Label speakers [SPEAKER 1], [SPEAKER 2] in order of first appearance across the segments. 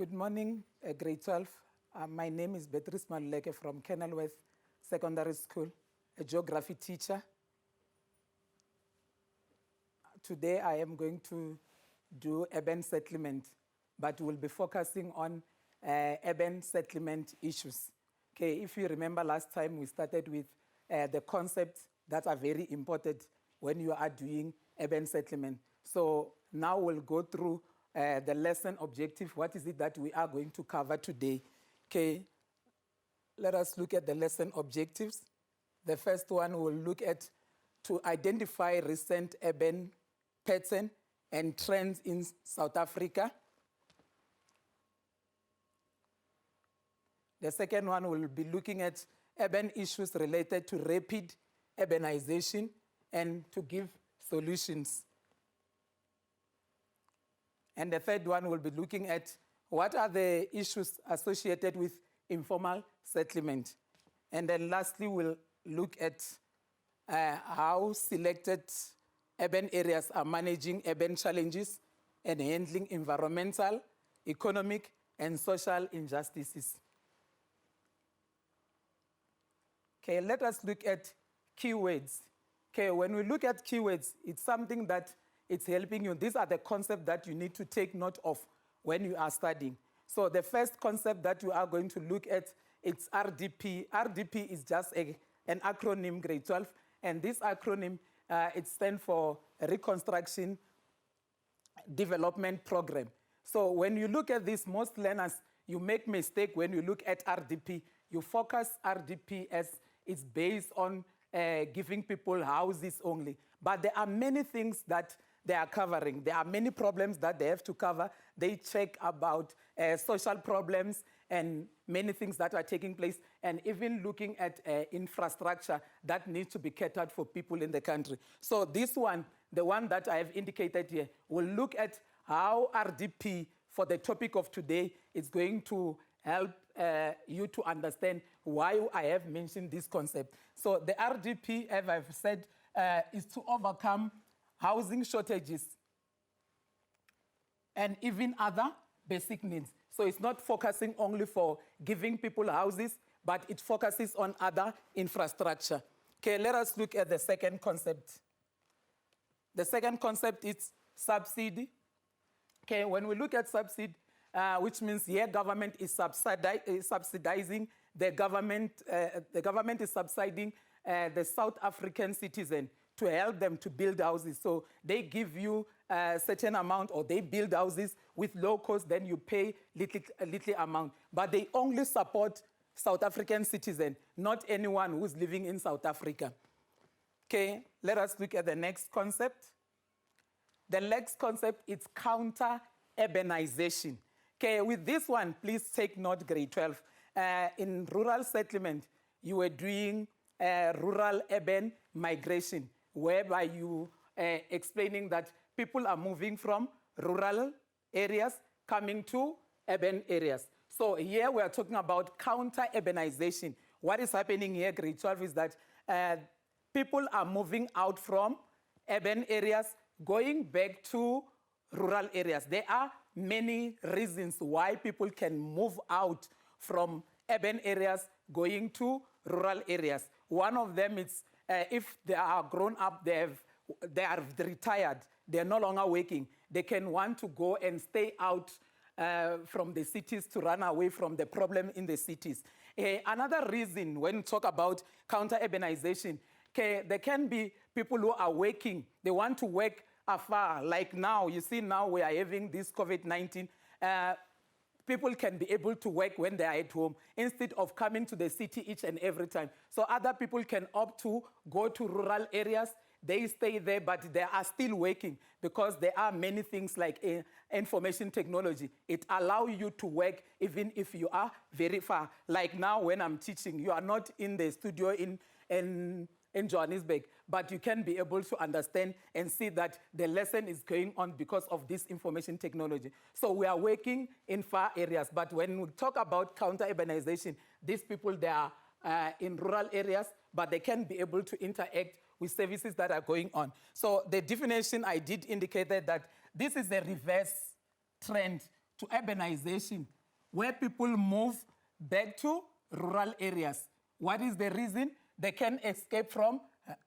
[SPEAKER 1] Good morning, grade 12. My name is Beatrice Maluleke from Kenilworth Secondary School, a geography teacher. Today I am going to do urban settlement, but we'll be focusing on urban settlement issues. Okay, if you remember last time we started with the concepts that are very important when you are doing urban settlement. So now we'll go through the lesson objective. What is it that we are going to cover today? Okay, let us look at the lesson objectives. The first one will look at to identify recent urban patterns and trends in South Africa. The second one will be looking at urban issues related to rapid urbanization and to give solutions. And the third one will be looking at what are the issues associated with informal settlement. And then lastly, we'll look at how selected urban areas are managing urban challenges and handling environmental, economic, and social injustices. Okay, let us look at keywords. Okay, when we look at keywords, it's something that it's helping you. These are the concepts that you need to take note of when you are studying. So the first concept that you are going to look at, it's RDP. RDP is just an acronym, grade 12, and this acronym, it stands for Reconstruction Development Program. So when you look at this, most learners, you make mistake when you look at RDP. You focus RDP as it's based on giving people houses only. But there are many things that they are covering. There are many problems that they have to cover. They check about social problems and many things that are taking place, and even looking at infrastructure that needs to be catered for people in the country. So this one, the one that I have indicated here, will look at how RDP, for the topic of today, is going to help you to understand why I have mentioned this concept. So the RDP, as I've said, is to overcome housing shortages and even other basic needs. So it's not focusing only for giving people houses, but it focuses on other infrastructure. Okay, let us look at the second concept. The second concept is subsidy. Okay, when we look at subsidy, which means here government is subsidizing, the government is subsidizing the South African citizen to help them to build houses. So they give you a certain amount, or they build houses with low cost, then you pay a little amount. But they only support South African citizens, not anyone who's living in South Africa. Okay, let us look at the next concept. The next concept is counter-urbanization. Okay, with this one, please take note, grade 12. In rural settlement, you were doing rural-urban migration, whereby you explaining that people are moving from rural areas coming to urban areas. So here we are talking about counter-urbanization. What is happening here, grade 12, is that people are moving out from urban areas, going back to rural areas. There are many reasons why people can move out from urban areas going to rural areas. One of them is if they are grown up, they are retired, they're no longer working, they can want to go and stay out from the cities to run away from the problem in the cities. Another reason when we talk about counter-urbanization, there can be people who are working, they want to work afar. Like now, you see now we are having this COVID-19. People can be able to work when they are at home instead of coming to the city each and every time. So other people can opt to go to rural areas. They stay there, but they are still working because there are many things like information technology. It allows you to work even if you are very far. Like now when I'm teaching, you are not in the studio in Johannesburg, but you can be able to understand and see that the lesson is going on because of this information technology. So we are working in far areas, but when we talk about counter-urbanization, these people, they are in rural areas, but they can be able to interact with services that are going on. So the definition I did indicated that this is a reverse trend to urbanization, where people move back to rural areas. What is the reason? They can escape from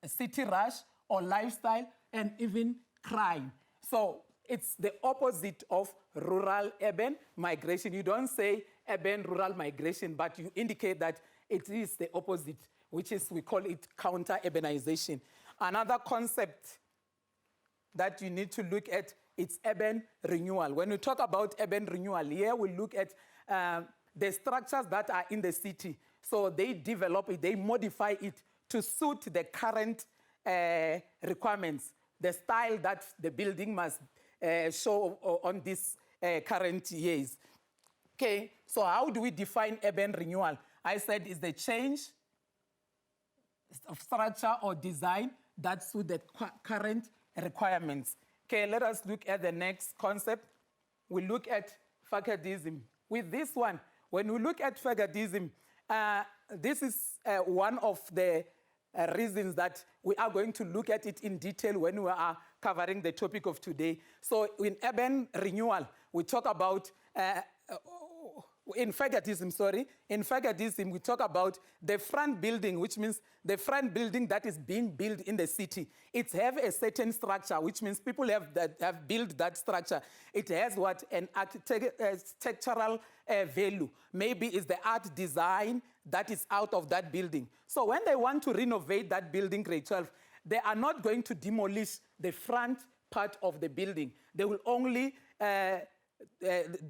[SPEAKER 1] city rush or lifestyle and even crime. So it's the opposite of rural-urban migration. You don't say urban-rural migration, but you indicate that it is the opposite, which is, we call it counter-urbanization. Another concept that you need to look at, it's urban renewal. When we talk about urban renewal, here we look at the structures that are in the city. So they develop it, they modify it to suit the current requirements, the style that the building must show on these current years. Okay, so how do we define urban renewal? I said it's the change of structure or design that suit the current requirements. Okay, let us look at the next concept. We look at facadism. With this one, when we look at facadism, this is one of the reasons that we are going to look at it in detail when we are covering the topic of today. So in urban renewal, we talk about, in facadism, we talk about the front building, which means the front building that is being built in the city. It has a certain structure, which means people have built that structure. It has what? An architectural value. Maybe it's the art design that is out of that building. So when they want to renovate that building, grade 12, they are not going to demolish the front part of the building. They will only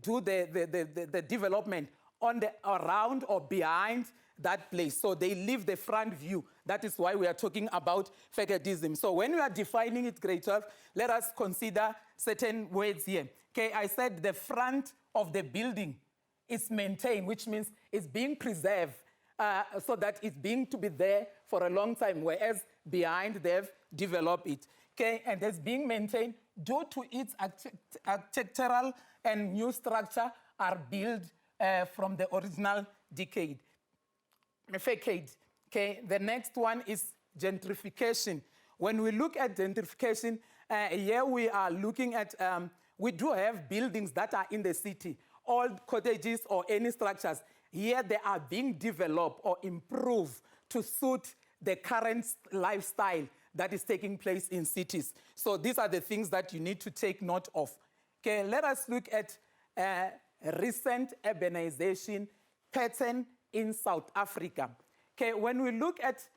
[SPEAKER 1] do the development on the around or behind that place. So they leave the front view. That is why we are talking about facadism. So when we are defining it, grade 12, let us consider certain words here. Okay, I said the front of the building is maintained, which means it's being preserved so that it's being to be there for a long time, whereas behind they've developed it. Okay, and it's being maintained due to its architectural and new structure are built from the original facade. Okay, the next one is gentrification. When we look at gentrification, here we are looking at, we do have buildings that are in the city, old cottages or any structures. Here they are being developed or improved to suit the current lifestyle that is taking place in cities. So these are the things that you need to take note of. Okay, let us look at recent urbanization pattern in South Africa. Okay, when we look at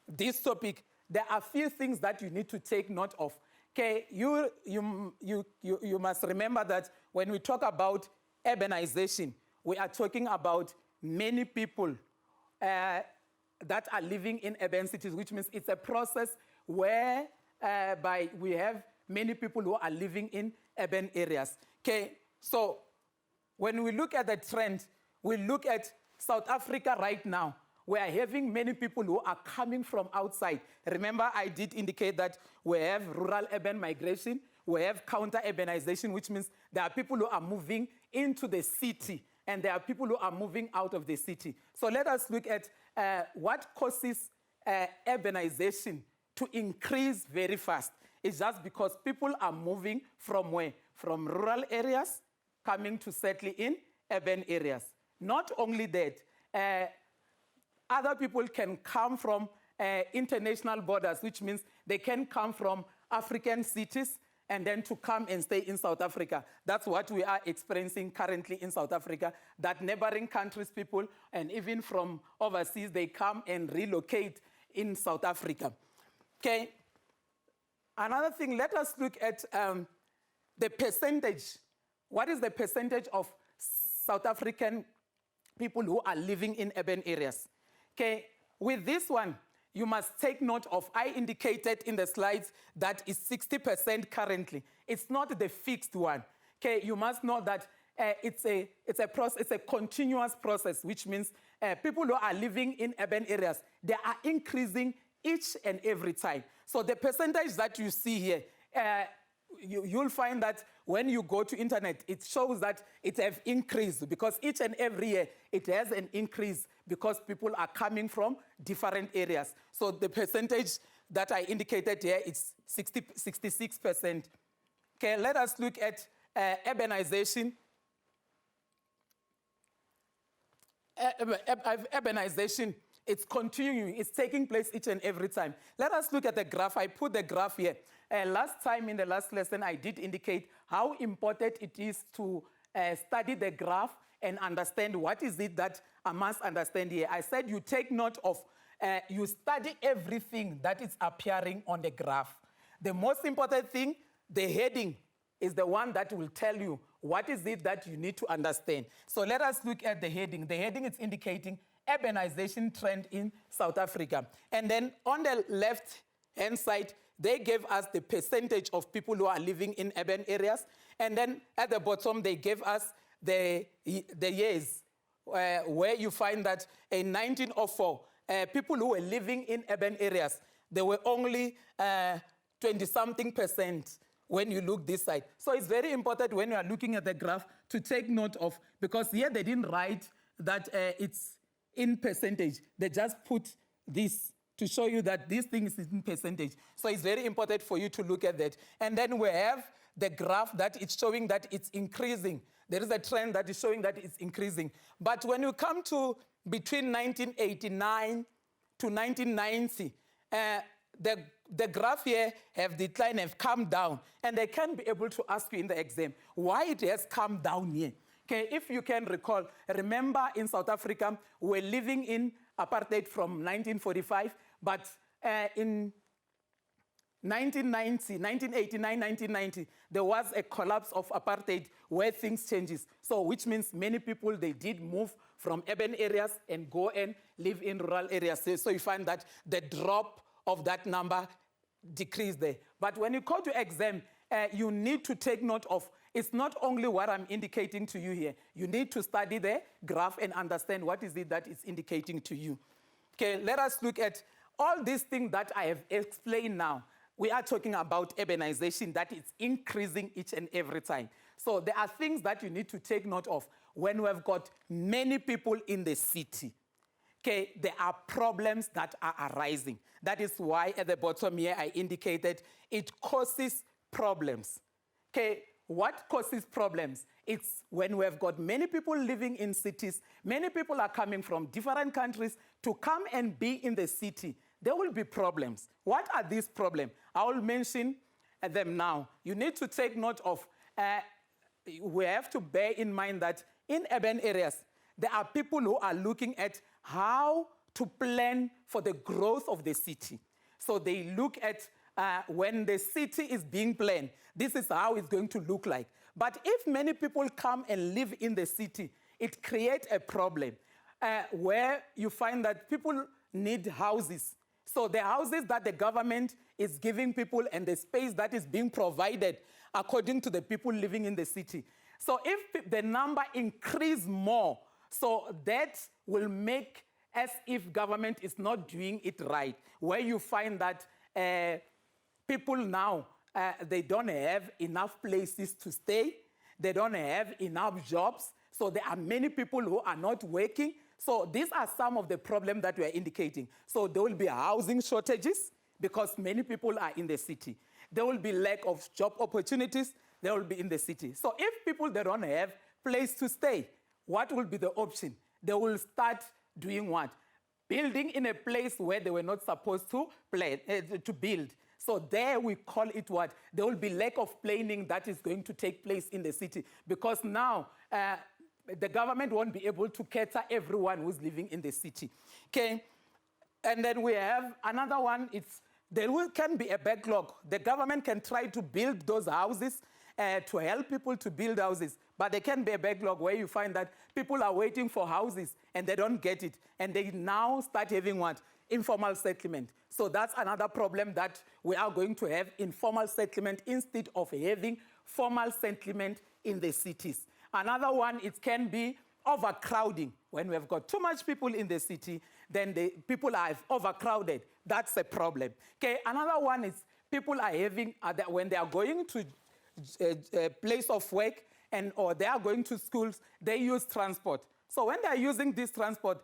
[SPEAKER 1] this topic, there are a few things that you need to take note of. Okay, you must remember that when we talk about urbanization, we are talking about many people that are living in urban cities, which means it's a process whereby we have many people who are living in urban areas. Okay, so when we look at the trend, we look at South Africa right now. We are having many people who are coming from outside. Remember, I did indicate that we have rural-urban migration, we have counter-urbanization, which means there are people who are moving into the city, and there are people who are moving out of the city. So let us look at what causes urbanization to increase very fast. It's just because people are moving from where? From rural areas, coming to settle in urban areas. Not only that, other people can come from international borders, which means they can come from African cities and then to come and stay in South Africa. That's what we are experiencing currently in South Africa, that neighboring countries people, and even from overseas, they come and relocate in South Africa. Okay. Another thing, let us look at the percentage. What is the percentage of South African people who are living in urban areas? Okay, with this one, you must take note of, I indicated in the slides that is 60% currently. It's not the fixed one. Okay, you must know that it's a continuous process, which means people who are living in urban areas, they are increasing each and every time. So the percentage that you see here, you'll find that when you go to internet, it shows that it has increased because each and every year it has an increase because people are coming from different areas. So the percentage that I indicated here is 66%. Okay, let us look at urbanization, urbanization, it's continuing, it's taking place each and every time. Let us look at the graph. I put the graph here. Last time in the last lesson, I did indicate how important it is to study the graph and understand what is it that I must understand here. I said you take note of, you study everything that is appearing on the graph. The most important thing, the heading, is the one that will tell you what is it that you need to understand. So let us look at the heading. The heading is indicating urbanization trend in South Africa. And then on the left-hand side, they gave us the percentage of people who are living in urban areas. And then at the bottom, they gave us the years where you find that in 1904, people who were living in urban areas, there were only 20-something% when you look this side. So it's very important when you are looking at the graph to take note of, because here they didn't write that it's in percentage. They just put this to show you that this thing is in percentage. So it's very important for you to look at that. And then we have the graph that is showing that it's increasing. There is a trend that is showing that it's increasing. But when you come to between 1989 to 1990, the graph here have declined, have come down, and they can be able to ask you in the exam why it has come down here. Okay, if you can recall, remember in South Africa, we're living in apartheid from 1945, but in 1989, there was a collapse of apartheid where things changes. So which means many people, they did move from urban areas and go and live in rural areas. So you find that the drop of that number decreased there. But when you go to exam, you need to take note of, it's not only what I'm indicating to you here. You need to study the graph and understand what is it that is indicating to you. Okay, let us look at all these things that I have explained now. We are talking about urbanization that is increasing each and every time. So there are things that you need to take note of when we have got many people in the city. Okay, there are problems that are arising. That is why at the bottom here I indicated it causes problems. Okay, what causes problems? It's when we have got many people living in cities, many people are coming from different countries to come and be in the city. There will be problems. What are these problems? I will mention them now. You need to take note of, we have to bear in mind that in urban areas, there are people who are looking at how to plan for the growth of the city. So they look at when the city is being planned, this is how it's going to look like. But if many people come and live in the city, it creates a problem where you find that people need houses. So the houses that the government is giving people and the space that is being provided according to the people living in the city. So if the number increase more, so that will make as if government is not doing it right, where you find that people now, they don't have enough places to stay, they don't have enough jobs, so there are many people who are not working. So these are some of the problems that we are indicating. So there will be housing shortages because many people are in the city. There will be lack of job opportunities, they will be in the city. So if people, they don't have place to stay, what will be the option? They will start doing what? Building in a place where they were not supposed to build. So there we call it what? There will be lack of planning that is going to take place in the city because now the government won't be able to cater everyone who's living in the city. Okay, and then we have another one. Can be a backlog. The government can try to build those houses to help people to build houses, but there can be a backlog where you find that people are waiting for houses and they don't get it, and they now start having what? Informal settlement. So that's another problem that we are going to have, informal settlement instead of having formal settlement in the cities. Another one, it can be overcrowding. When we have got too much people in the city, then the people are overcrowded. That's a problem. Okay, another one is people are having, when they are going to a place of work or they are going to schools, they use transport. So when they are using this transport,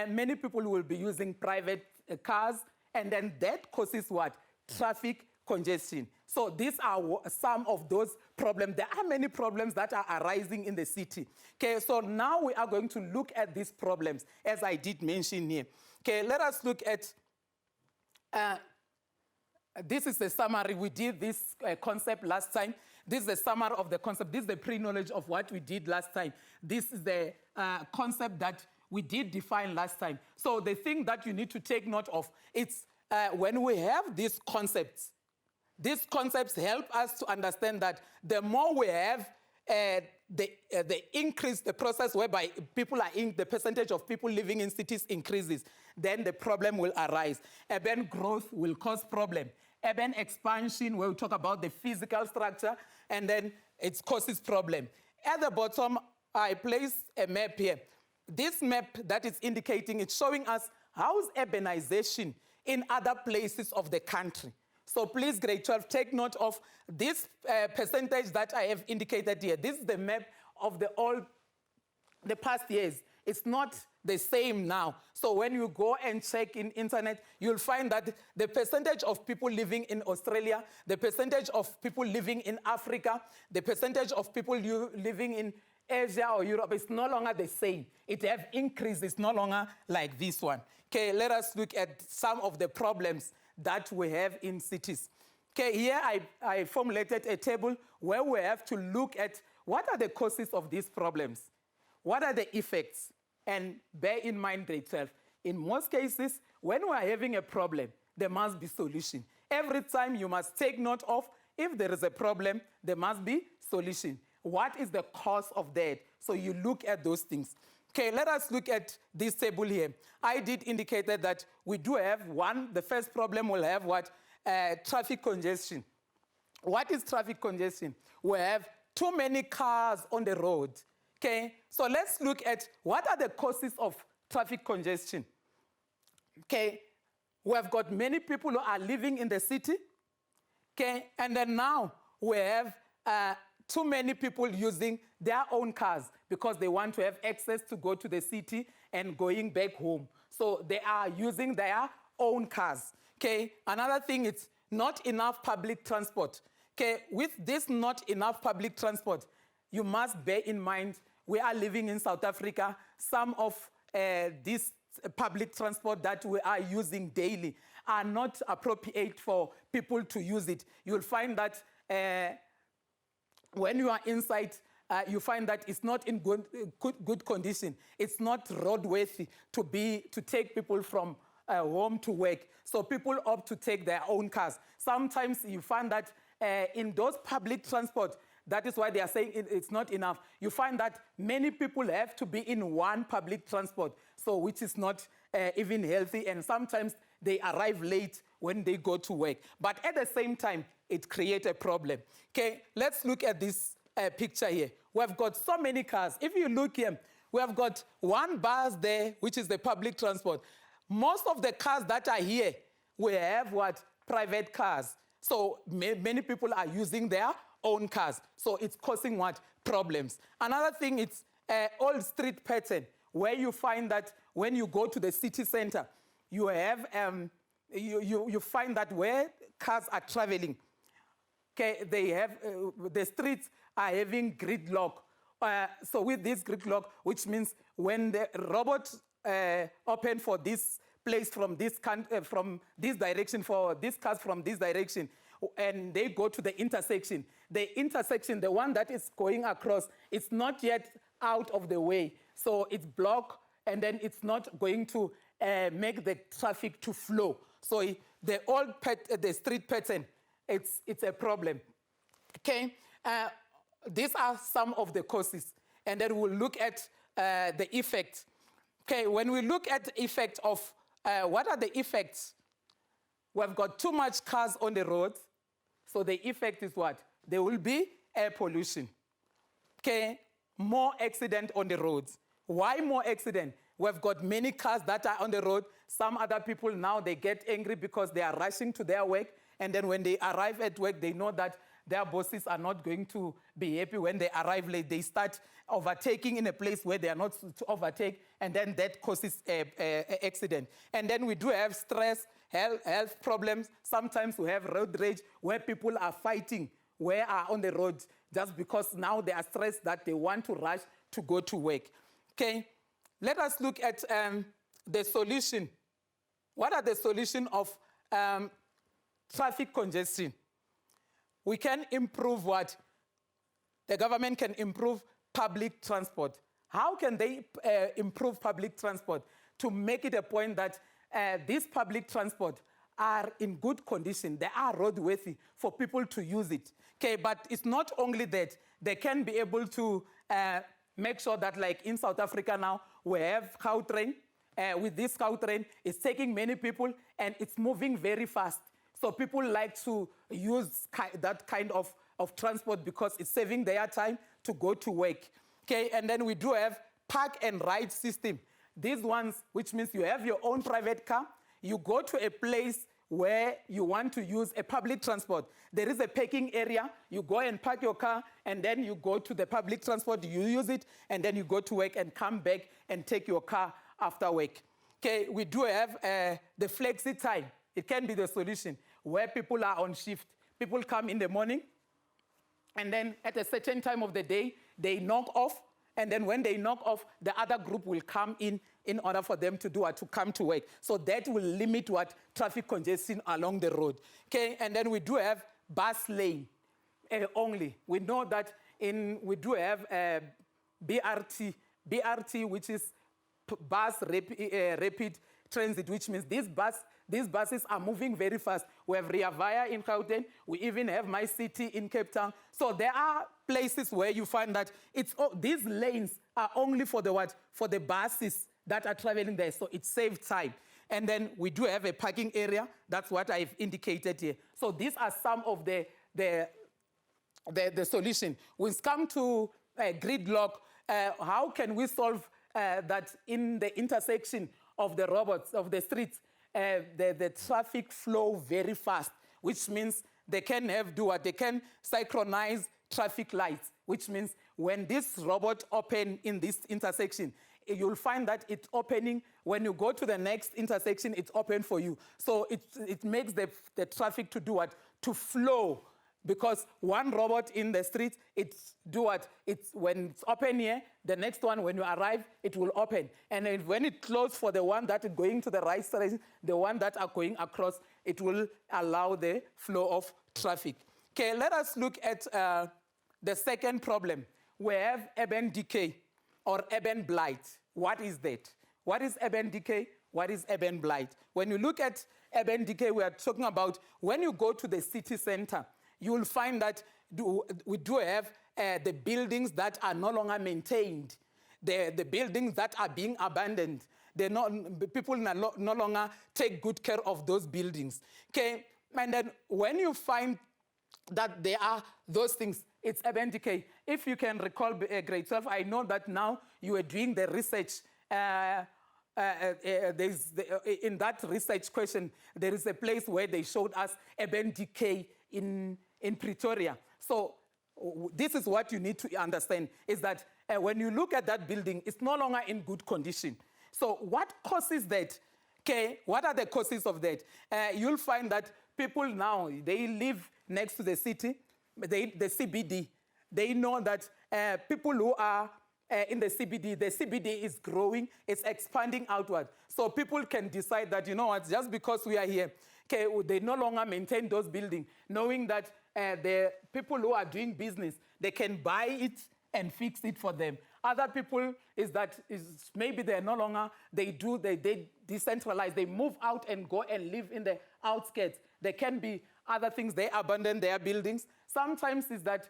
[SPEAKER 1] many people will be using private cars, and then that causes what? Traffic congestion. So these are some of those problems. There are many problems that are arising in the city. Okay, so now we are going to look at these problems, as I did mention here. Okay, let us look at, this is the summary. We did this concept last time. This is the summary of the concept. This is the pre-knowledge of what we did last time. This is the concept that we did define last time. So the thing that you need to take note of, it's when we have these concepts help us to understand that the more we have, the increase, the process whereby people are the percentage of people living in cities increases, then the problem will arise. Urban growth will cause problem. Urban expansion, where we talk about the physical structure, and then it causes problem. At the bottom, I placed a map here. This map that is indicating, it's showing us how is urbanization in other places of the country. So please, grade 12, take note of this percentage that I have indicated here. This is the map of the past years. It's not the same now. So when you go and check in internet, you'll find that the percentage of people living in Australia, the percentage of people living in Africa, the percentage of people living in Asia or Europe is no longer the same. It have increased. It's no longer like this one. Okay, let us look at some of the problems that we have in cities. Okay, here I formulated a table where we have to look at what are the causes of these problems, what are the effects, and bear in mind, grade 12, in most cases, when we are having a problem, there must be solution. Every time you must take note of, if there is a problem, there must be solution. What is the cause of that? So you look at those things. Okay, let us look at this table here. I did indicate that we do have the first problem will have what? Traffic congestion. What is traffic congestion? We have too many cars on the road. Okay, so let's look at what are the causes of traffic congestion. Okay, we have got many people who are living in the city. Okay, and then now we have too many people using their own cars because they want to have access to go to the city and going back home. So they are using their own cars. Okay, another thing is not enough public transport. Okay, with this not enough public transport, you must bear in mind we are living in South Africa. Some of this public transport that we are using daily are not appropriate for people to use it. You'll find that when you are inside, you find that it's not in good condition. It's not roadworthy to take people from home to work. So people opt to take their own cars. Sometimes you find that in those public transport, that is why they are saying it's not enough. You find that many people have to be in one public transport, so which is not even healthy, and sometimes they arrive late when they go to work. But at the same time, it creates a problem. Okay, let's look at this picture here. We've got so many cars. If you look here, we have got one bus there, which is the public transport. Most of the cars that are here, we have what? Private cars. So many people are using their own cars. So it's causing what? Problems. Another thing is old street pattern, where you find that when you go to the city center, you have you find that where cars are traveling, okay, they have the streets are having gridlock. So with this gridlock, which means when the robot open for this place from this direction, for these cars from this direction, and they go to the intersection, the one that is going across, it's not yet out of the way. So it's blocked, and then it's not going to make the traffic to flow. So the street pattern, it's a problem. Okay, these are some of the causes, and then we'll look at the effects. Okay, when we look at the effect of what are the effects? We've got too much cars on the road, so the effect is what? There will be air pollution. Okay, more accident on the roads. Why more accident? We've got many cars that are on the road. Some other people now, they get angry because they are rushing to their work, and then when they arrive at work, they know that their bosses are not going to be happy when they arrive late. They start overtaking in a place where they are not to overtake, and then that causes an accident. And then we do have stress, health problems. Sometimes we have road rage where people are fighting, where are on the road, just because now they are stressed that they want to rush to go to work. Okay, let us look at the solution. What are the solution of traffic congestion? We can improve what? The government can improve public transport. How can they improve public transport? To make it a point that these public transport are in good condition. They are roadworthy for people to use it. Okay, but it's not only that. They can be able to make sure that, like in South Africa now, we have cow train. With this cow train, it's taking many people and it's moving very fast. So people like to use that kind of transport because it's saving their time to go to work. Okay, and then we do have park and ride system. These ones, which means you have your own private car, you go to a place where you want to use a public transport. There is a parking area, you go and park your car, and then you go to the public transport, you use it, and then you go to work and come back and take your car after work. Okay, we do have the flexi time. It can be the solution where people are on shift. People come in the morning, and then at a certain time of the day, they knock off, and then when they knock off, the other group will come in order for them to do what? To come to work. So that will limit what? Traffic congestion along the road. Okay, and then we do have bus lane only. We know that we do have BRT, which is bus rapid transit, which means these buses are moving very fast. We have Rea Vaya in Gauteng. We even have My City in Cape Town. So there are places where you find that these lanes are only for the what? For the buses that are traveling there. So it saves time. And then we do have a parking area. That's what I've indicated here. So these are some of the solution. When it comes to gridlock, how can we solve that in the intersection of the robots, of the streets, the traffic flow very fast, which means they can they can synchronize traffic lights, which means when this robot open in this intersection, you'll find that it's opening. When you go to the next intersection, it's open for you. So it makes the traffic to do what? To flow. Because one robot in the street, when it's open here, the next one, when you arrive, it will open. And when it closes for the one that is going to the right side, the one that are going across, it will allow the flow of traffic. Okay, let us look at the second problem. We have urban decay or urban blight. What is that? What is urban decay? What is urban blight? When you look at urban decay, we are talking about when you go to the city center, you will find that we do have the buildings that are no longer maintained, the buildings that are being abandoned. People no longer take good care of those buildings. Okay, and then when you find that there are those things, it's urban decay. If you can recall grade 12, I know that now you are doing the research. In that research question, there is a place where they showed us urban decay in Pretoria. So this is what you need to understand, is that when you look at that building, it's no longer in good condition. So what causes that? Okay, what are the causes of that? You'll find that people now, they live next to the city, the CBD. They know that people who are in the CBD is growing, it's expanding outward. So people can decide that, you know what, just because we are here, okay, they no longer maintain those buildings, knowing that the people who are doing business, they can buy it and fix it for them. Other people maybe they're no longer, they decentralize, they move out and go and live in the outskirts. There can be other things, they abandon their buildings. Sometimes is that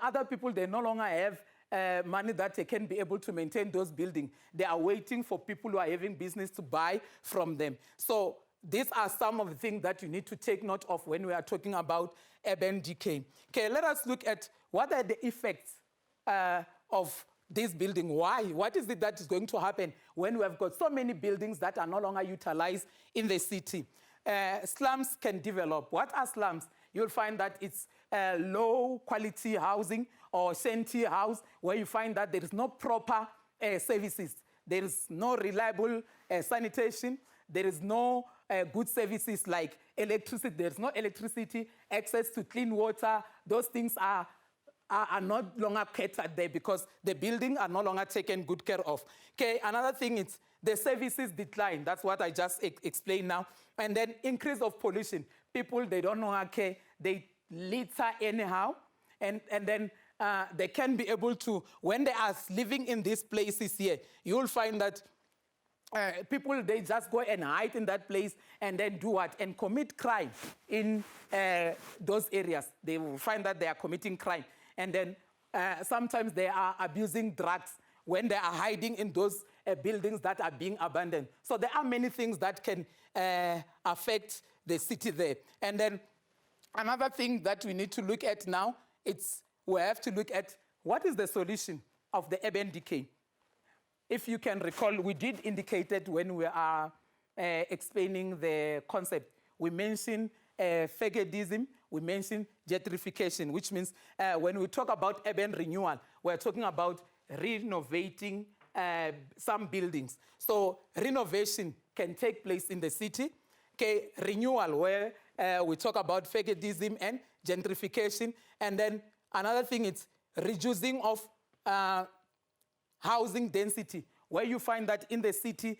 [SPEAKER 1] other people, they no longer have money that they can be able to maintain those buildings. They are waiting for people who are having business to buy from them. So these are some of the things that you need to take note of when we are talking about urban decay. Okay, let us look at what are the effects of this building. Why? What is it that is going to happen when we have got so many buildings that are no longer utilized in the city? Slums can develop. What are slums? You'll find that it's low quality housing or shanty house where you find that there is no proper services. There is no reliable sanitation. There is no good services like electricity. There's no electricity, access to clean water. Those things are no longer catered there because the buildings are no longer taken good care of. Okay, another thing is the services decline. That's what I just explained now. And then increase of pollution. People, they don't know care. They litter anyhow. And then they can be able to, when they are living in these places here, you'll find that people, they just go and hide in that place and then do what? And commit crime in those areas. They will find that they are committing crime. And then sometimes they are abusing drugs when they are hiding in those buildings that are being abandoned. So there are many things that can affect the city there. And then another thing that we need to look at now, we have to look at what is the solution of the urban decay. If you can recall, we did indicate it when we are explaining the concept. We mentioned faggotism, we mentioned gentrification, which means when we talk about urban renewal, we're talking about renovating some buildings. So renovation can take place in the city. Okay, renewal, where we talk about faggotism and gentrification. And then another thing is reducing of housing density, where you find that in the city,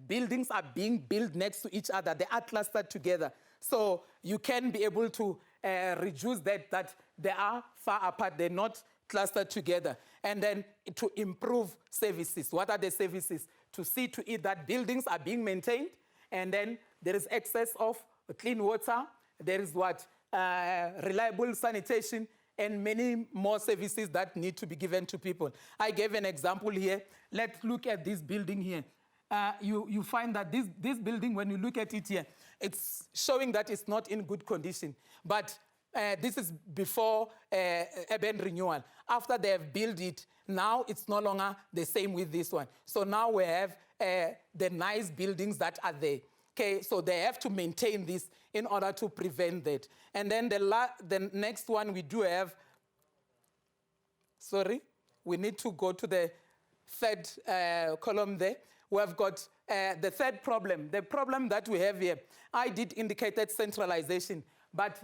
[SPEAKER 1] buildings are being built next to each other. They are clustered together. So you can be able to reduce that they are far apart. They're not clustered together. And then to improve services. What are the services? To see to it that buildings are being maintained, and then there is access of clean water. There is what? Reliable sanitation, and many more services that need to be given to people. I gave an example here. Let's look at this building here. You find that this building, when you look at it here, it's showing that it's not in good condition. But this is before urban renewal. After they have built it, now it's no longer the same with this one. So now we have the nice buildings that are there. Okay, so they have to maintain this in order to prevent that. And then the next one we do have, we need to go to the third column there. We have got the third problem. The problem that we have here, I did indicate that centralization, but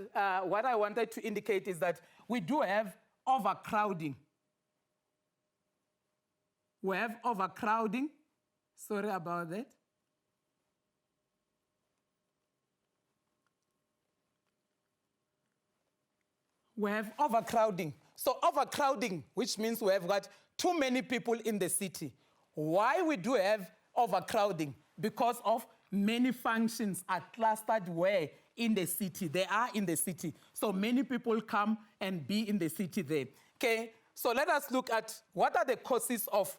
[SPEAKER 1] what I wanted to indicate is that we do have overcrowding. We have overcrowding. Sorry about that. We have overcrowding. So overcrowding, which means we have got too many people in the city. Why we do have overcrowding? Because of many functions are clustered where? In the city. They are in the city. So many people come and be in the city there. Okay, so let us look at what are the causes of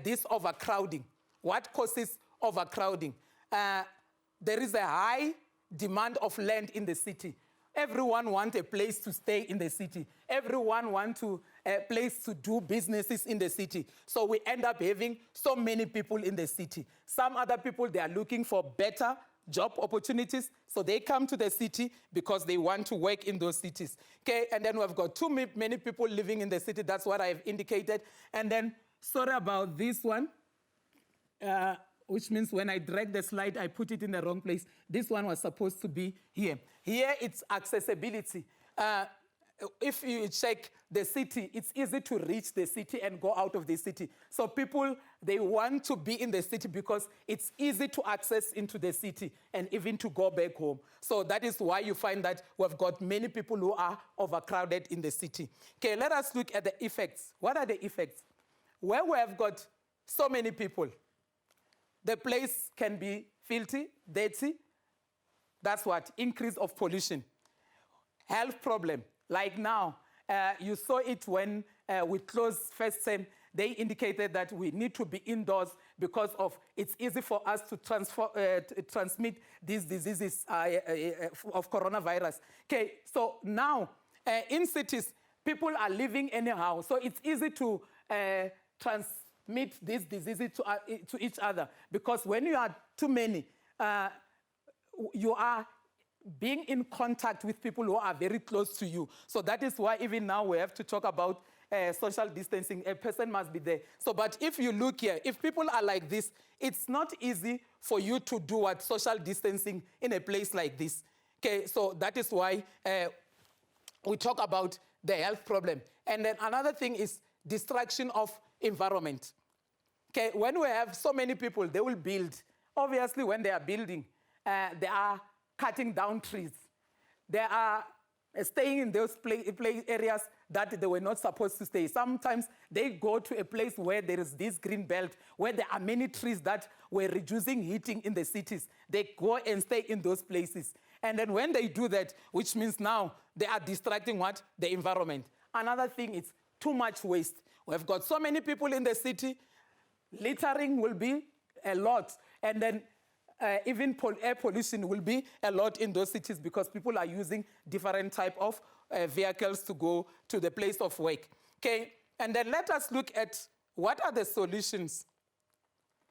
[SPEAKER 1] this overcrowding. What causes overcrowding? There is a high demand of land in the city. Everyone wants a place to stay in the city. Everyone wants a place to do businesses in the city. So we end up having so many people in the city. Some other people, they are looking for better job opportunities, so they come to the city because they want to work in those cities. Okay, and then we've got too many people living in the city. That's what I've indicated. And then, sorry about this one, which means when I drag the slide, I put it in the wrong place. This one was supposed to be here. Here, it's accessibility. If you check the city, it's easy to reach the city and go out of the city. So people, they want to be in the city because it's easy to access into the city and even to go back home. So that is why you find that we've got many people who are overcrowded in the city. Okay, let us look at the effects. What are the effects? Where we have got so many people, the place can be filthy, dirty. That's what? Increase of pollution. Health problem. Like now, you saw it when we closed first term. They indicated that we need to be indoors because of it's easy for us to transmit these diseases of coronavirus. Okay, so now in cities, people are living anyhow. So it's easy to transmit these diseases to each other because when you are too many, you are being in contact with people who are very close to you. So that is why even now we have to talk about social distancing. A person must be there. So, but if you look here, if people are like this, it's not easy for you to do what social distancing in a place like this. Okay, so that is why we talk about the health problem. And then another thing is destruction of environment. Okay, when we have so many people, they will build. Obviously, when they are building, they are cutting down trees. They are staying in those areas that they were not supposed to stay. Sometimes they go to a place where there is this green belt, where there are many trees that were reducing heating in the cities. They go and stay in those places. And then when they do that, which means now they are distracting what? The environment. Another thing is too much waste. We've got so many people in the city. Littering will be a lot. And then even air pollution will be a lot in those cities because people are using different type of vehicles to go to the place of work. Okay, and then let us look at what are the solutions.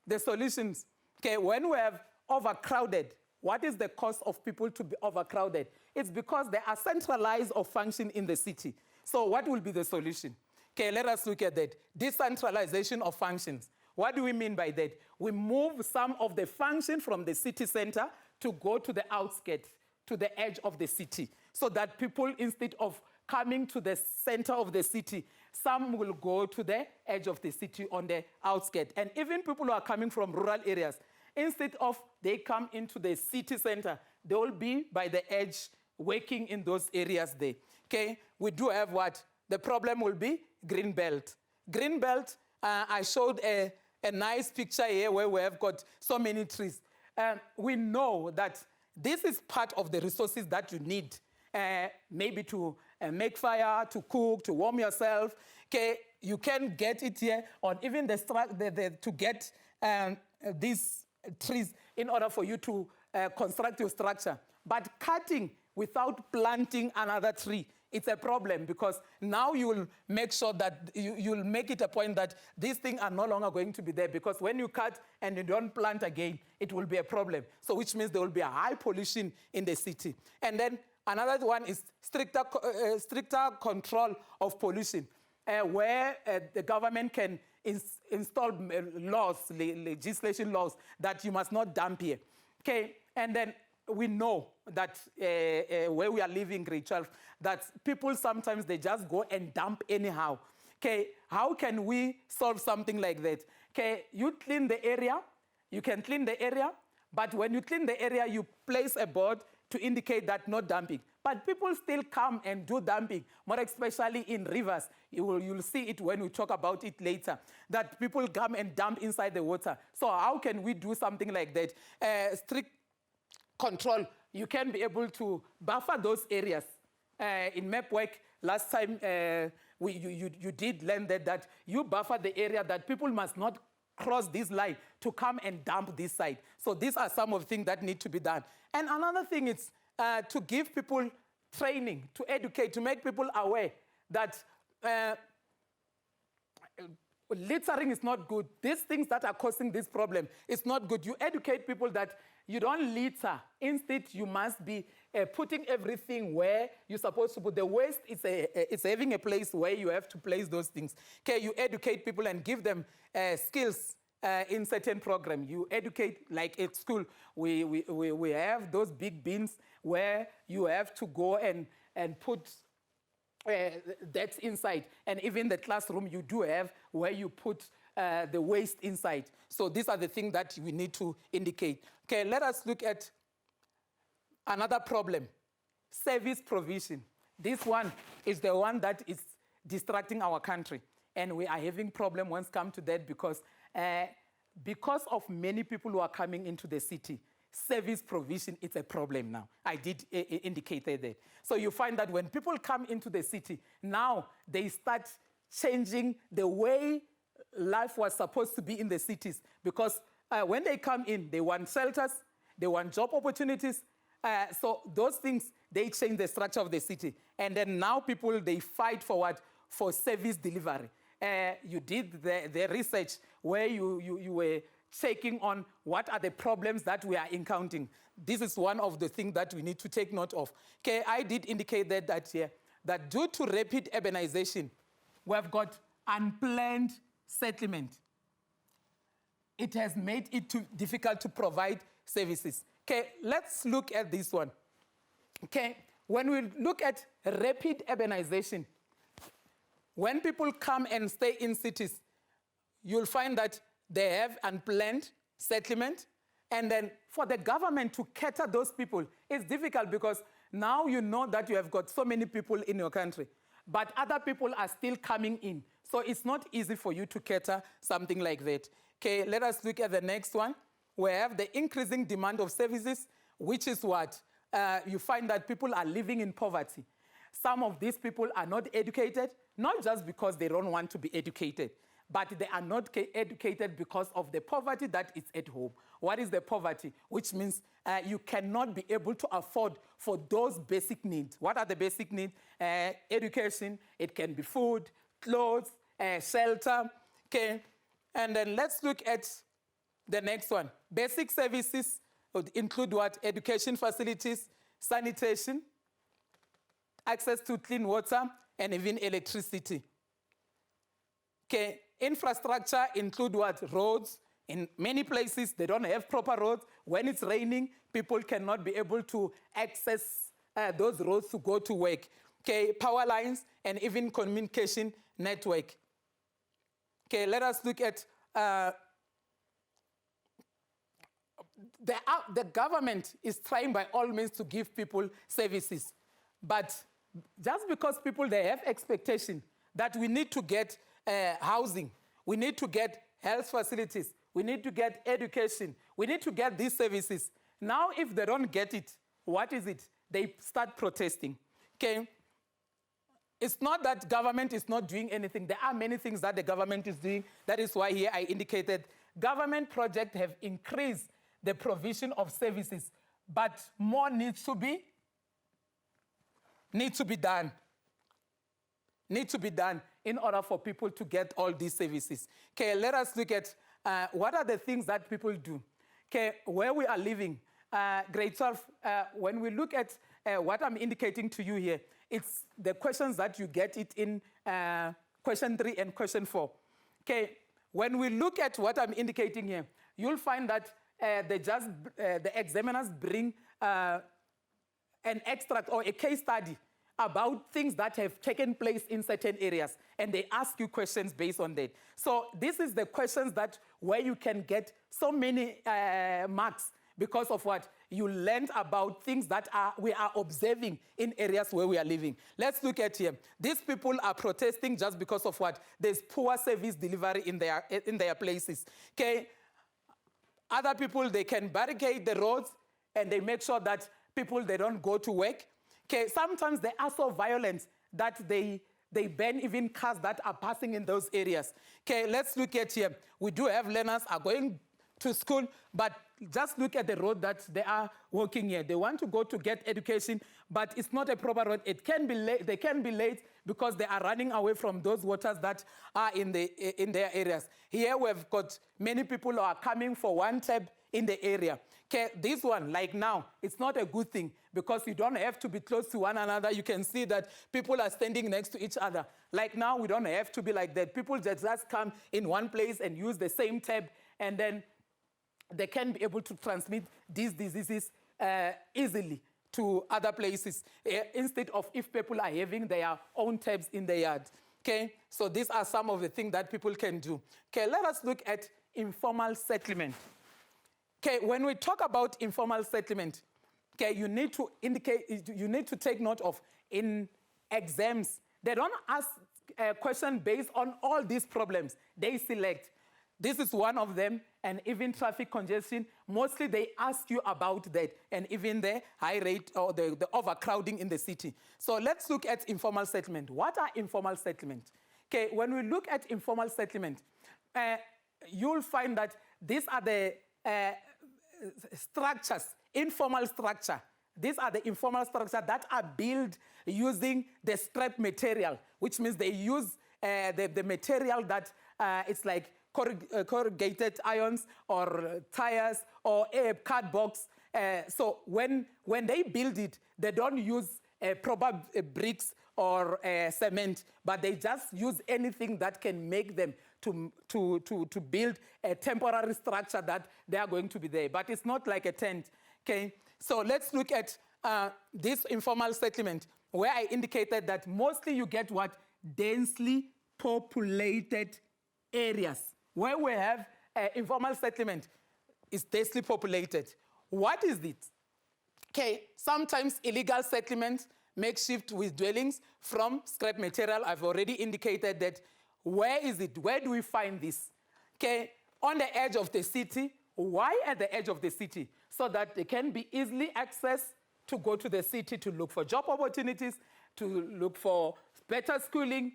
[SPEAKER 1] The solutions, okay, when we have overcrowded, what is the cause of people to be overcrowded? It's because they are centralized or function in the city. So what will be the solution? Okay, let us look at that. Decentralization of functions. What do we mean by that? We move some of the function from the city center to go to the outskirts, to the edge of the city, so that people, instead of coming to the center of the city, some will go to the edge of the city on the outskirts. And even people who are coming from rural areas, instead of they come into the city center, they will be by the edge, working in those areas there. Okay, we do have what? The problem will be green belt. Green belt, I showed a nice picture here where we have got so many trees. We know that this is part of the resources that you need, maybe to make fire, to cook, to warm yourself. Okay, you can get it here on even to get these trees in order for you to construct your structure. But cutting without planting another tree, it's a problem, because now you will make sure that you'll make it a point that these things are no longer going to be there, because when you cut and you don't plant again, it will be a problem. So which means there will be a high pollution in the city. And then another one is stricter control of pollution, where the government can install laws, legislation laws that you must not dump here. Okay, and then we know that where we are living, grade 12, that people sometimes they just go and dump anyhow. Okay, how can we solve something like that? Okay, you clean the area, you can clean the area, but when you clean the area, you place a board to indicate that no dumping. But people still come and do dumping, more especially in rivers. You'll see it when we talk about it later, that people come and dump inside the water. So how can we do something like that? Strict control, you can be able to buffer those areas. In map work, last time you did learn that you buffer the area that people must not cross this line to come and dump this side. So these are some of the things that need to be done. And another thing is to give people training, to educate, to make people aware that littering is not good. These things that are causing this problem, it's not good. You educate people that you don't litter. Instead, you must be putting everything where you're supposed to put. The waste is having a place where you have to place those things. Okay, you educate people and give them skills in certain program. You educate, like at school, we have those big bins where you have to go and put that's inside. And even the classroom, you do have where you put the waste inside. So these are the things that we need to indicate. Okay, let us look at another problem, service provision. This one is the one that is distracting our country. And we are having problem when it comes to that because of many people who are coming into the city. Service provision is a problem now. I did indicate that. So you find that when people come into the city, now they start changing the way life was supposed to be in the cities. Because when they come in, they want shelters, they want job opportunities. So those things, they change the structure of the city. And then now people, they fight for what? For service delivery. You did the research where you were checking on what are the problems that we are encountering. This is one of the things that we need to take note of. Okay, I did indicate that here, that due to rapid urbanization, we have got unplanned settlement. It has made it too difficult to provide services. Okay, let's look at this one. Okay, when we look at rapid urbanization, when people come and stay in cities, you'll find that they have unplanned settlement, and then for the government to cater those people, it's difficult because now you know that you have got so many people in your country, but other people are still coming in. So it's not easy for you to cater something like that. Okay, let us look at the next one. We have the increasing demand of services, which is what? You find that people are living in poverty. Some of these people are not educated, not just because they don't want to be educated, but they are not educated because of the poverty that is at home. What is the poverty? Which means you cannot be able to afford for those basic needs. What are the basic needs? Education, it can be food, clothes, shelter. Okay, and then let's look at the next one. Basic services would include what? Education facilities, sanitation, access to clean water, and even electricity. Okay, infrastructure include what? Roads. In many places, they don't have proper roads. When it's raining, people cannot be able to access those roads to go to work. Okay, power lines and even communication network. Okay, let us look at the government is trying by all means to give people services. But just because people, they have expectation that we need to get housing, we need to get health facilities, we need to get education, we need to get these services. Now, if they don't get it, what is it? They start protesting. Okay? It's not that government is not doing anything. There are many things that the government is doing. That is why here I indicated government projects have increased the provision of services, but more needs to be done. Need to be done in order for people to get all these services. Okay, let us look at what are the things that people do. Okay, where we are living, grade 12, when we look at what I'm indicating to you here, it's the questions that you get it in question 3 and question 4. Okay, when we look at what I'm indicating here, you'll find that the examiners bring an extract or a case study about things that have taken place in certain areas, and they ask you questions based on that. So this is the questions that where you can get so many marks because of what? You learned about things that we are observing in areas where we are living. Let's look at here. These people are protesting just because of what? There's poor service delivery in their places. Okay? Other people, they can barricade the roads and they make sure that people, they don't go to work. Okay, sometimes they are so violent that they ban even cars that are passing in those areas. Okay, let's look at here. We do have learners are going to school, but just look at the road that they are walking here. They want to go to get education, but it's not a proper road. It can be late. They can be late because they are running away from those waters that are in their areas. Here we've got many people who are coming for one tab in the area. Okay, this one, like now, it's not a good thing because you don't have to be close to one another. You can see that people are standing next to each other. Like now, we don't have to be like that. People just come in one place and use the same tab, and then they can be able to transmit these diseases easily to other places, instead of if people are having their own tabs in the yard. Okay, so these are some of the things that people can do. Okay, let us look at informal settlement. Okay, when we talk about informal settlement, okay, you need to take note of in exams. They don't ask a question based on all these problems. They select. This is one of them, and even traffic congestion, mostly they ask you about that, and even the high rate or the overcrowding in the city. So let's look at informal settlement. What are informal settlement? Okay, when we look at informal settlement, you'll find that these are the structures, informal structure. These are the informal structures that are built using the scrap material, which means they use the material that it's like corrugated irons or tires or a card box. So when they build it, they don't use proper bricks or cement, but they just use anything that can make them to build a temporary structure that they are going to be there. But it's not like a tent, okay? So let's look at this informal settlement, where I indicated that mostly you get what? Densely populated areas. Where we have informal settlement is densely populated. What is it? Okay, sometimes illegal settlements, makeshift with dwellings from scrap material. I've already indicated that. Where is it? Where do we find this? Okay, on the edge of the city. Why at the edge of the city? So that they can be easily accessed to go to the city to look for job opportunities, to look for better schooling.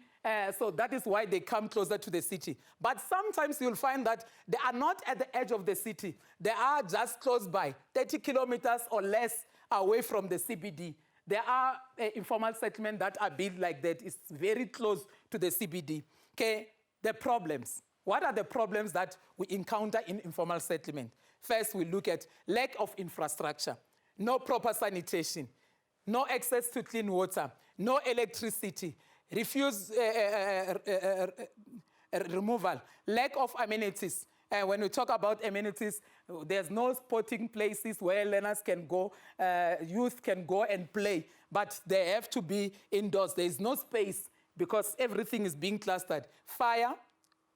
[SPEAKER 1] So that is why they come closer to the city. But sometimes you'll find that they are not at the edge of the city. They are just close by, 30 kilometers or less away from the CBD. There are informal settlements that are built like that. It's very close to the CBD. Okay, the problems. What are the problems that we encounter in informal settlement? First, we look at lack of infrastructure, no proper sanitation, no access to clean water, no electricity, refuse removal, lack of amenities. When we talk about amenities, there's no sporting places where learners can go, youth can go and play, but they have to be indoors. There is no space because everything is being clustered. Fire,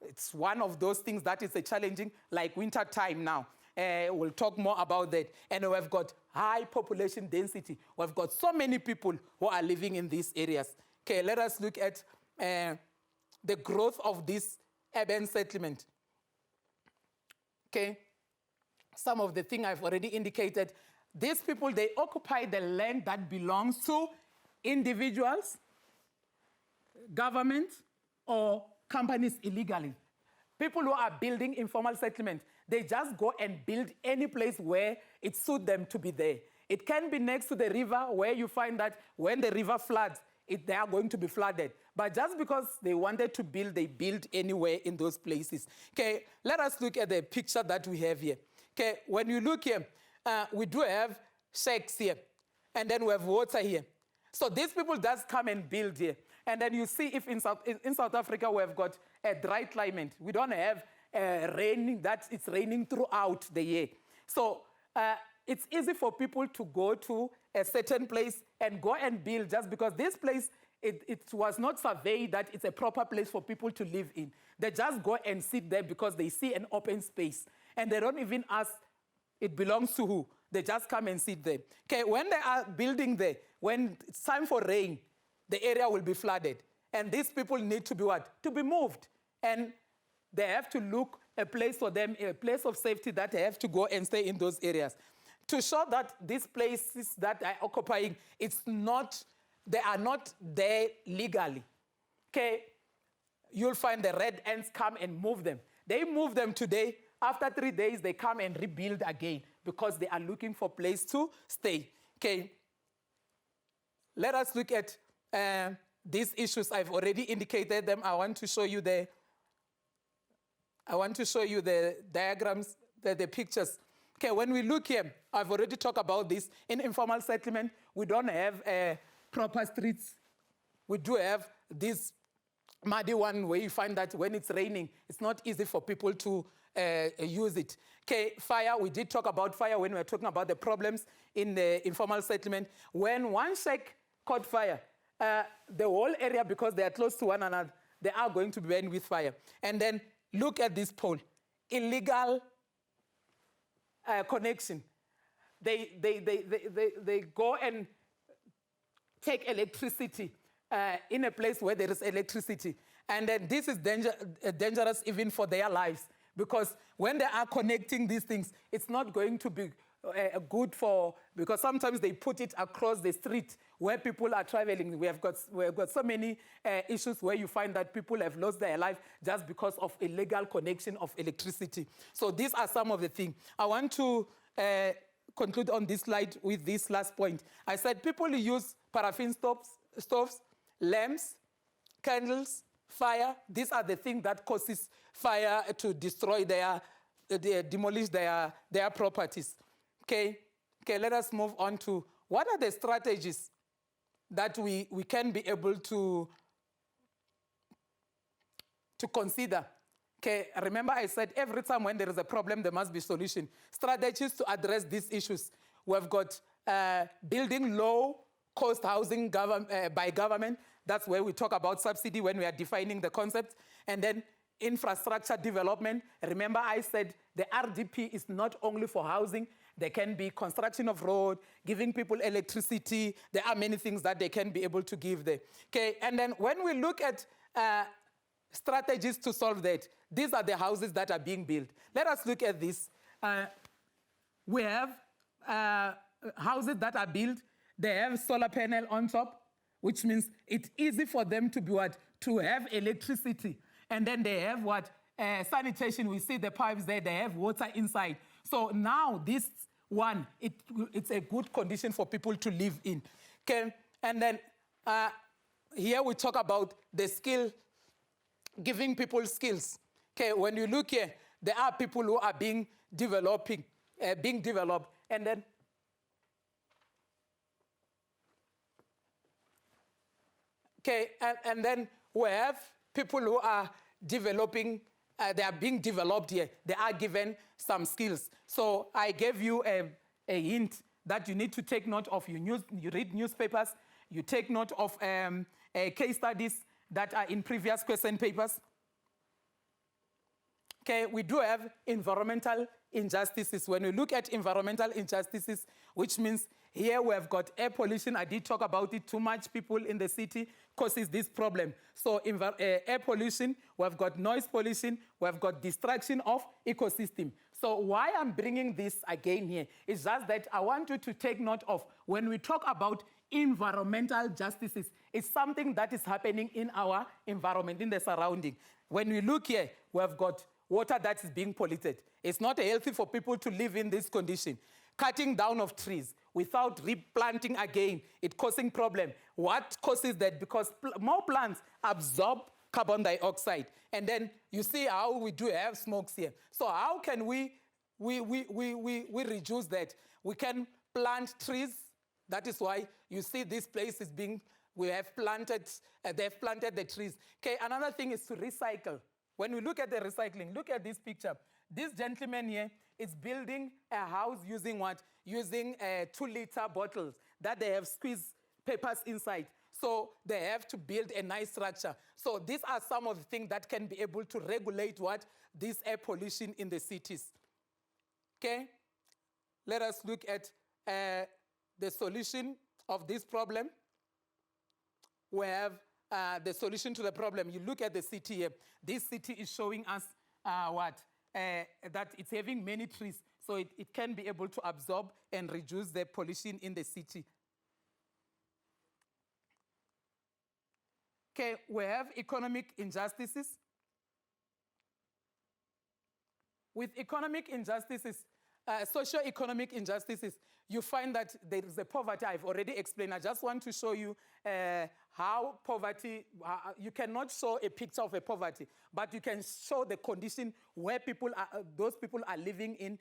[SPEAKER 1] it's one of those things that is challenging, like winter time now. We'll talk more about that. And we've got high population density. We've got so many people who are living in these areas. Okay, let us look at the growth of this urban settlement. Okay, some of the things I've already indicated. These people, they occupy the land that belongs to individuals, government, or companies illegally. People who are building informal settlement, they just go and build any place where it suits them to be there. It can be next to the river where you find that when the river floods, they are going to be flooded. But just because they wanted to build, they build anywhere in those places. Okay, let us look at the picture that we have here. Okay, when you look here, we do have shacks here, and then we have water here. So these people just come and build here. And then you see if in South Africa we have got a dry climate. We don't have raining, that it's raining throughout the year. So it's easy for people to go to a certain place and go and build just because this place, it was not surveyed that it's a proper place for people to live in. They just go and sit there because they see an open space. And they don't even ask, it belongs to who? They just come and sit there. Okay, when they are building there, when it's time for rain, the area will be flooded. And these people need to be what? To be moved. And they have to look a place for them, a place of safety that they have to go and stay in those areas. To show that these places that are occupying, they are not there legally. Okay, you'll find the red ants come and move them. They move them today. After 3 days, they come and rebuild again because they are looking for a place to stay. Okay, let us look at these issues. I've already indicated them. I want to show you the diagrams, the pictures. Okay, when we look here, I've already talked about this. In informal settlement, we don't have proper streets. We do have this muddy one where you find that when it's raining, it's not easy for people to use it. Okay, fire, we did talk about fire when we were talking about the problems in the informal settlement. When one shack caught fire, the whole area, because they are close to one another, they are going to be burned with fire. And then look at this pole, illegal connection. They go and take electricity in a place where there is electricity. And then this is dangerous even for their lives, because when they are connecting these things, it's not going to be good because sometimes they put it across the street where people are traveling. We have got so many issues where you find that people have lost their life just because of illegal connection of electricity. So these are some of the things. I want to conclude on this slide with this last point. I said people use paraffin stoves, lamps, candles, fire. These are the things that causes fire to destroy demolish their properties. Okay, let us move on to what are the strategies that we can be able to consider. Okay, remember I said every time when there is a problem, there must be solution. Strategies to address these issues. We've got building low-cost housing by government. That's where we talk about subsidy when we are defining the concept. And then infrastructure development. Remember I said the RDP is not only for housing. There can be construction of road, giving people electricity. There are many things that they can be able to give there. Okay, and then when we look at strategies to solve that, these are the houses that are being built. Let us look at this. We have houses that are built. They have solar panel on top, which means it's easy for them to be what? To have electricity. And then they have what? Sanitation. We see the pipes there. They have water inside. So now this one, it's a good condition for people to live in. Okay? And then here we talk about the skill, giving people skills. Okay, when you look here, there are people who are being developed. And then okay, and then we have people who are developing, they are being developed here. They are given some skills. So I gave you a hint that you need to take note of. You read newspapers, you take note of case studies that are in previous question papers. Okay, we do have environmental injustices. When we look at environmental injustices, which means here we have got air pollution. I did talk about it. Too much people in the city causes this problem. So air pollution, we have got noise pollution, we have got destruction of ecosystem. So why I'm bringing this again here is just that I want you to take note of when we talk about environmental justices, it's something that is happening in our environment, in the surrounding. When we look here, we have got water that is being polluted. It's not healthy for people to live in this condition. Cutting down of trees without replanting again, it's causing problem. What causes that? Because more plants absorb carbon dioxide. And then you see how we do have smokes here. So how can we reduce that? We can plant trees. That is why you see this place is being, we have planted, they've planted the trees. Okay, another thing is to recycle. When we look at the recycling, look at this picture. This gentleman here is building a house using what? Using 2-liter bottles that they have squeezed papers inside. So they have to build a nice structure. So these are some of the things that can be able to regulate what? This air pollution in the cities. Okay? Let us look at the solution of this problem. We have the solution to the problem. You look at the city here. This city is showing us what? That it's having many trees, so it can be able to absorb and reduce the pollution in the city. Okay, we have economic injustices. With economic injustices, socio-economic injustices, you find that there is a poverty. I've already explained. I just want to show you how poverty, you cannot show a picture of a poverty, but you can show the condition where people are, those people are living in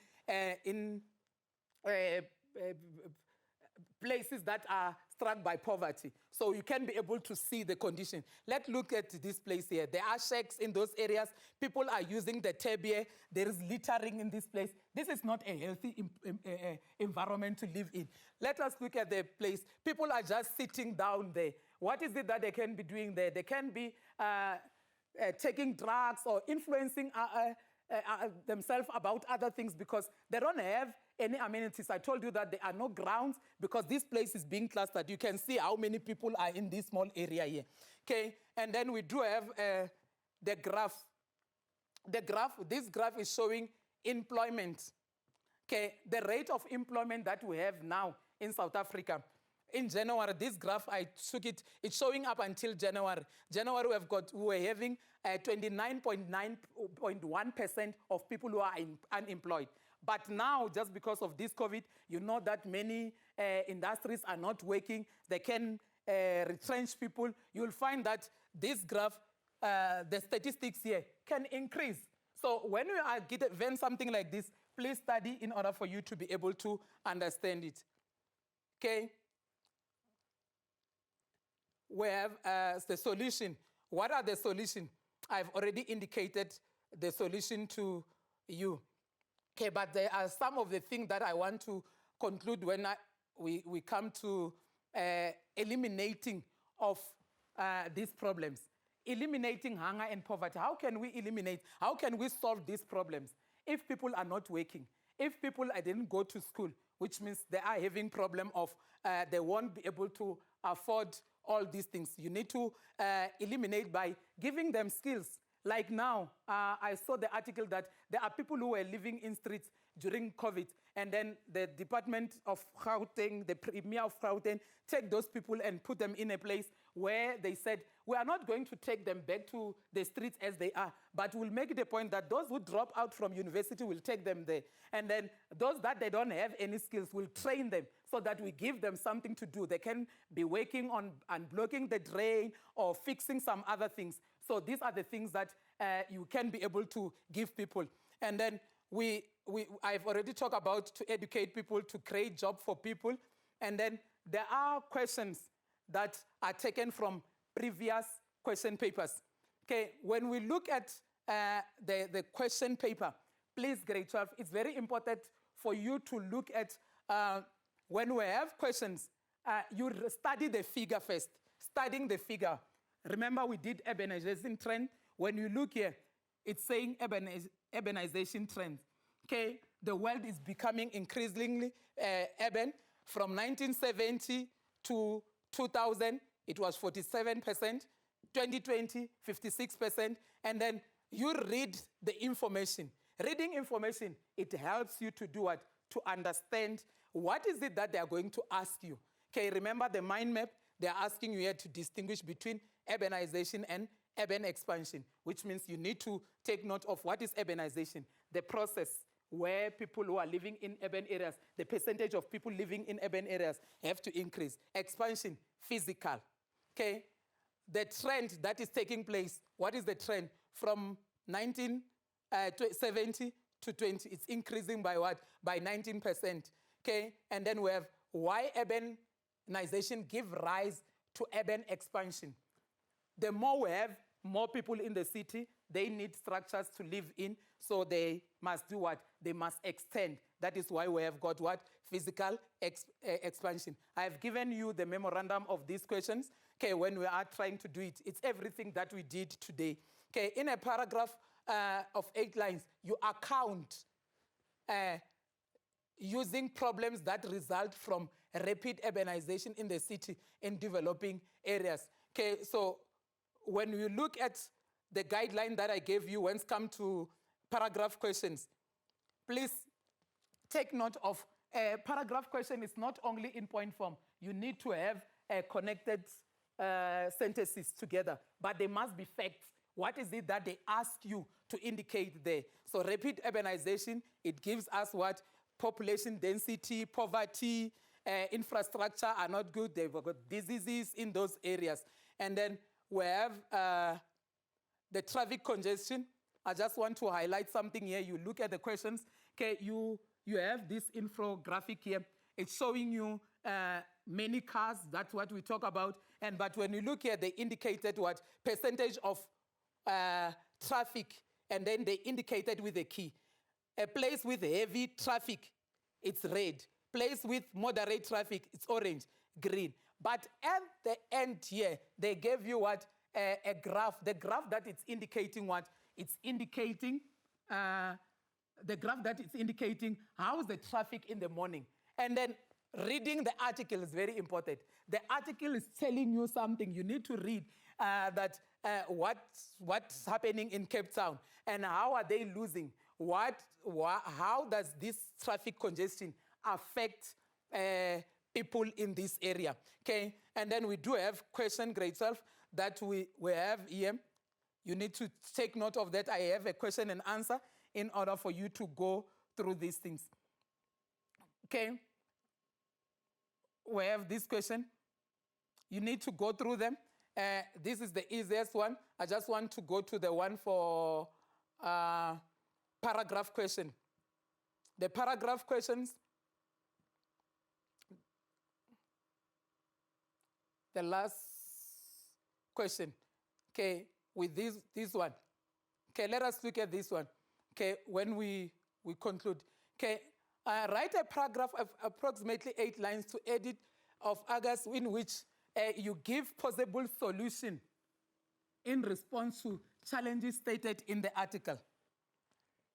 [SPEAKER 1] places that are struck by poverty. So you can be able to see the condition. Let's look at this place here. There are shacks in those areas. People are using the tab here. There is littering in this place. This is not a healthy environment to live in. Let us look at the place. People are just sitting down there. What is it that they can be doing there? They can be taking drugs or influencing themselves about other things because they don't have any amenities. I told you that there are no grounds because this place is being clustered. You can see how many people are in this small area here. Okay, and then we do have the graph. This graph is showing employment. Okay, the rate of employment that we have now in South Africa. In January, this graph, I took it, it's showing up until January. January, we're having 29.1% of people who are unemployed. But now, just because of this COVID, you know that many industries are not working. They can retrench people. You'll find that this graph, the statistics here can increase. So when we are given something like this, please study in order for you to be able to understand it. Okay? We have the solution. What are the solutions? I've already indicated the solution to you. Okay, but there are some of the things that I want to conclude when we come to eliminating of these problems. Eliminating hunger and poverty. How can we eliminate, how can we solve these problems? If people are not working, if people didn't go to school, which means they are having problem of they won't be able to afford all these things. You need to eliminate by giving them skills. Like now, I saw the article that there are people who were living in streets during COVID, and then the Department of Gauteng, the Premier of Gauteng, take those people and put them in a place where they said, we are not going to take them back to the streets as they are, but we'll make it a point that those who drop out from university will take them there. And then those that they don't have any skills, will train them so that we give them something to do. They can be working on unblocking the drain or fixing some other things. So these are the things that you can be able to give people. And then I've already talked about to educate people, to create jobs for people. And then there are questions that are taken from previous question papers. Okay, when we look at the question paper, please, grade 12, it's very important for you to look at, when we have questions, you study the figure first. Studying the figure. Remember we did urbanization trend. When you look here, it's saying urbanization trend. Okay, the world is becoming increasingly urban. From 1970 to 2000, it was 47%. 2020, 56%. And then you read the information. Reading information, it helps you to do what? To understand what is it that they are going to ask you. Okay, remember the mind map? They are asking you here to distinguish between urbanization and urban expansion, which means you need to take note of what is urbanization, the process where people who are living in urban areas, the percentage of people living in urban areas have to increase. Expansion, physical. Okay, the trend that is taking place, what is the trend? From 1970 to 20, it's increasing by what? By 19%. Okay, and then we have why urbanization give rise to urban expansion. The more we have, more people in the city, they need structures to live in, so they must do what? They must extend. That is why we have got what? Physical expansion. I have given you the memorandum of these questions. Okay, when we are trying to do it, it's everything that we did today. Okay, in a paragraph of 8 lines, you account using problems that result from rapid urbanization in the city in developing areas. Okay, so when you look at the guideline that I gave you when it comes to paragraph questions, please take note of a paragraph question is not only in point form. You need to have connected sentences together, but they must be facts. What is it that they ask you to indicate there? So rapid urbanization, it gives us what? Population density, poverty, infrastructure are not good. They've got diseases in those areas. And then we have the traffic congestion. I just want to highlight something here. You look at the questions. Okay, you have this infographic here. It's showing you many cars. That's what we talk about. But when you look here, they indicated what? Percentage of traffic, and then they indicated with a key. A place with heavy traffic, it's red. Place with moderate traffic, it's orange, green. But at the end here, they gave you what? A graph. The graph that it's indicating what? It's indicating, the graph that it's indicating how's the traffic in the morning. And then reading the article is very important. The article is telling you something. You need to read that what's happening in Cape Town and how are they losing? How does this traffic congestion affect people in this area? Okay, and then we do have question grade 12 that we have here. You need to take note of that. I have a question and answer in order for you to go through these things. Okay, we have this question. You need to go through them. This is the easiest one. I just want to go to the one for paragraph question. The paragraph questions, the last question, okay, with this one. Okay, let us look at this one, okay, when we conclude. Okay, write a paragraph of approximately 8 lines to edit of August in which you give possible solution in response to challenges stated in the article.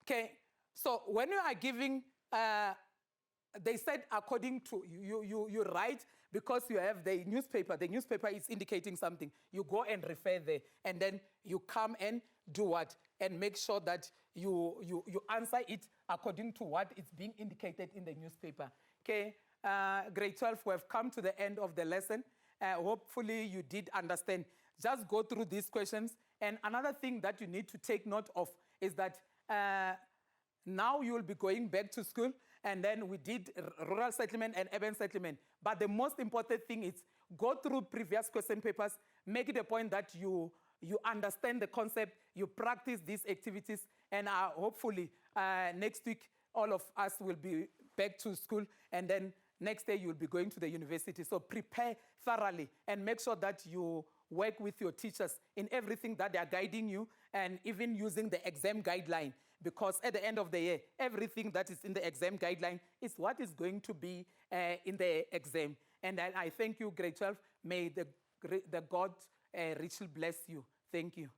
[SPEAKER 1] Okay, so when you are giving, they said according to, you write because you have the newspaper is indicating something. You go and refer there, and then you come and do what? And make sure that you answer it according to what is being indicated in the newspaper. Okay, grade 12, we have come to the end of the lesson. Hopefully you did understand. Just go through these questions. And another thing that you need to take note of is that now you will be going back to school, and then we did rural settlement and urban settlement. But the most important thing is go through previous question papers, make it a point that you understand the concept, you practice these activities, and hopefully next week all of us will be back to school, and then next day you will be going to the university. So prepare thoroughly and make sure that you work with your teachers in everything that they are guiding you, and even using the exam guideline, because at the end of the year, everything that is in the exam guideline is what is going to be in the exam. And I thank you, grade 12. May the God richly bless you. Thank you.